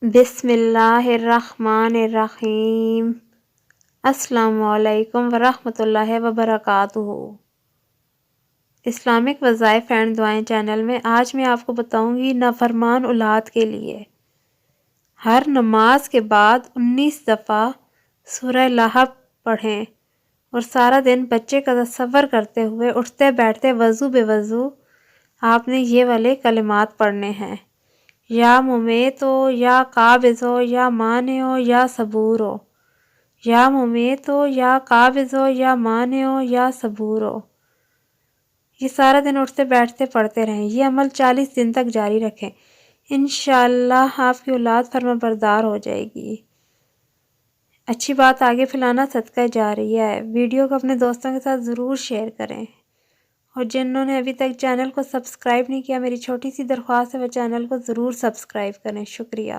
بسم اللہ الرحمن الرحیم۔ السلام علیکم ورحمۃ اللہ وبرکاتہ۔ اسلامک وظائف اینڈ دعائیں چینل میں آج میں آپ کو بتاؤں گی نافرمان اولاد کے لیے ہر نماز کے بعد 19 دفعہ سورہ لہب پڑھیں اور سارا دن بچے کا تصور کرتے ہوئے اٹھتے بیٹھتے وضو بے وضو آپ نے یہ والے کلمات پڑھنے ہیں: یا ممیت ہو یا قابض ہو یا مانع ہو یا صبور ہو، یا ممیت ہو یا قابض ہو یا مانع ہو یا صبور ہو۔ یہ سارا دن اٹھتے بیٹھتے پڑھتے رہیں، یہ عمل 40 دن تک جاری رکھیں، انشاءاللہ آپ کی اولاد فرما بردار ہو جائے گی۔ اچھی بات آگے پھیلانا صدقہ جاریہ ہے۔ ویڈیو کو اپنے دوستوں کے ساتھ ضرور شیئر کریں، اور جنہوں نے ابھی تک چینل کو سبسکرائب نہیں کیا، میری چھوٹی سی درخواست ہے وہ چینل کو ضرور سبسکرائب کریں۔ شکریہ۔